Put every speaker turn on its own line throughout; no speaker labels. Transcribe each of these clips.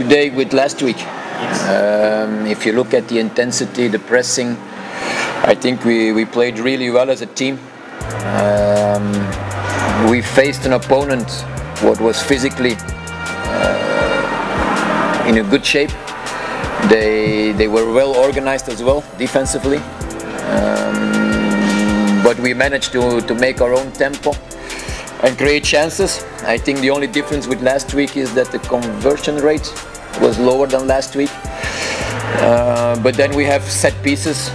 today with last week. If you look at the intensity, the pressing, I think we played really well as a team. We faced an opponent what was physically in a good shape. They were well organized as well defensively, but we managed to make our own tempo and create chances. I think the only difference with last week is that the conversion rate was lower than last week. But then we have set pieces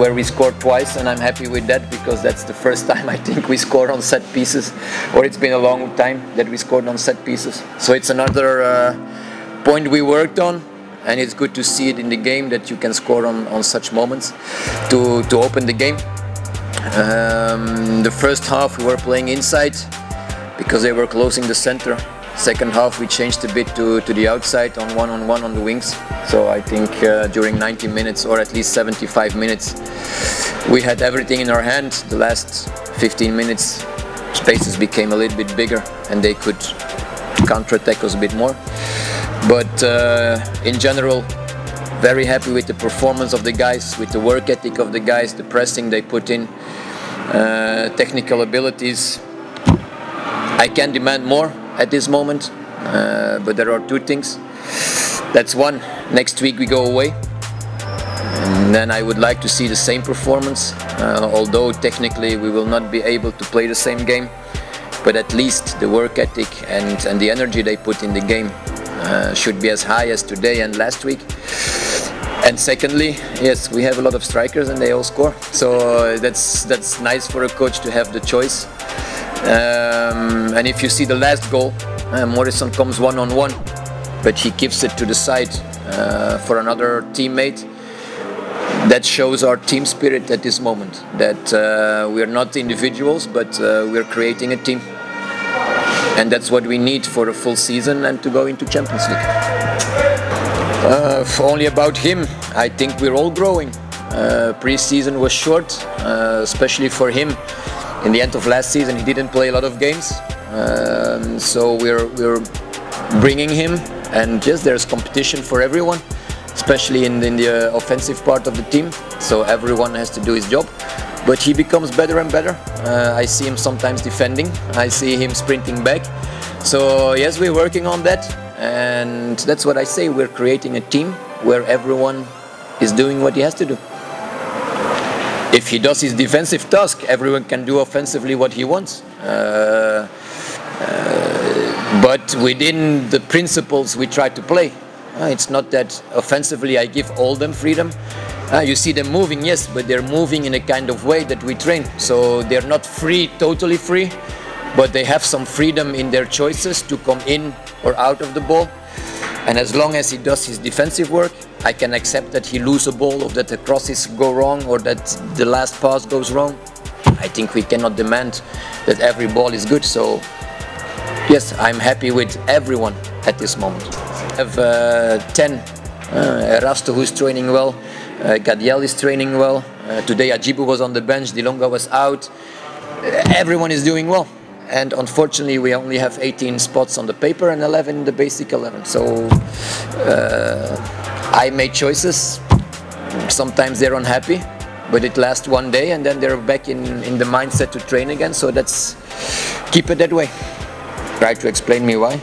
where we scored twice, and I'm happy with that because that's the first time I think we scored on set pieces, or it's been a long time that we scored on set pieces. So it's another point we worked on, and it's good to see it in the game that you can score on such moments to open the game. The first half we were playing inside because they were closing the center. Second half we changed a bit to the outside on one-on-one on the wings. So I think during 90 minutes or at least 75 minutes we had everything in our hand. The last 15 minutes spaces became a little bit bigger and they could counter-attack us a bit more. But in general, very happy with the performance of the guys, with the work ethic of the guys, the pressing they put in, technical abilities. I can demand more at this moment, but there are two things. That's one, next week we go away, and then I would like to see the same performance, although technically we will not be able to play the same game, but at least the work ethic and the energy they put in the game should be as high as today and last week. And secondly, yes, we have a lot of strikers and they all score, so that's nice for a coach to have the choice. And if you see the last goal, Morrison comes one-on-one, but he gives it to the side for another teammate. That shows our team spirit at this moment, that we are not individuals, but we are creating a team. And that's what we need for a full season and to go into Champions League. Only about him, I think we're all growing. Pre-season was short, especially for him. In the end of last season, he didn't play a lot of games, so we're bringing him. And yes, there's competition for everyone, especially in the offensive part of the team. So everyone has to do his job. But he becomes better and better. I see him sometimes defending. I see him sprinting back. So yes, we're working on that. And that's what I say. We're creating a team where everyone is doing what he has to do. If he does his defensive task, everyone can do offensively what he wants. But within the principles we try to play. It's not that offensively I give all them freedom. You see them moving, yes, but they're moving in a kind of way that we train. So they're not free, totally free, but they have some freedom in their choices to come in or out of the ball. And as long as he does his defensive work, I can accept that he loses a ball, or that the crosses go wrong, or that the last pass goes wrong. I think we cannot demand that every ball is good. So yes, I'm happy with everyone at this moment. I have 10. Erasto, who's training well. Gadiel is training well. Today Ajibu was on the bench, Dilonga was out. Everyone is doing well. And unfortunately we only have 18 spots on the paper and 11 in the basic 11. So I made choices. Sometimes they're unhappy, but it lasts one day and then they're back in the mindset to train again. So let's keep it that way. Try to explain me why.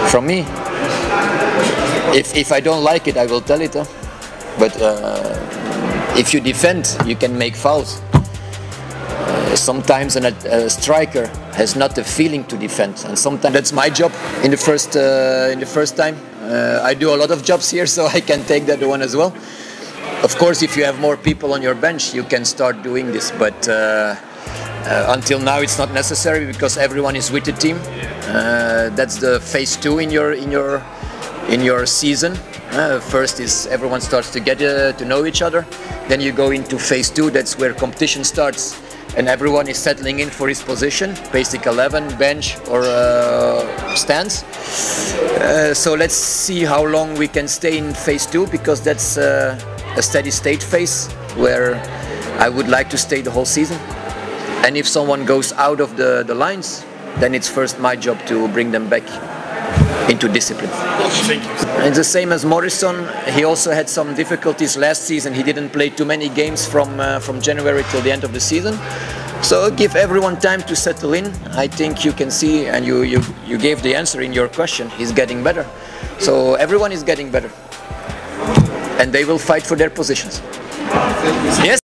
From me? If I don't like it, I will tell it. But if you defend, you can make fouls. Sometimes a striker has not the feeling to defend, and sometimes that's my job. In the first time, I do a lot of jobs here, so I can take that one as well. Of course, if you have more people on your bench, you can start doing this. But until now, it's not necessary because everyone is with the team. That's the phase 2 in your season. First is everyone starts to get to know each other. Then you go into phase 2. That's where competition starts, and everyone is settling in for his position, basic 11, bench, or stands. So let's see how long we can stay in phase 2, because that's a steady state phase where I would like to stay the whole season. And if someone goes out of the lines, then it's first my job to bring them back into discipline.
Thank you.
It's the same as Morrison. He also had some difficulties last season. He didn't play too many games from January till the end of the season. So give everyone time to settle in. I think you can see, and you gave the answer in your question, he's getting better. So everyone is getting better. And they will fight for their positions. Yes.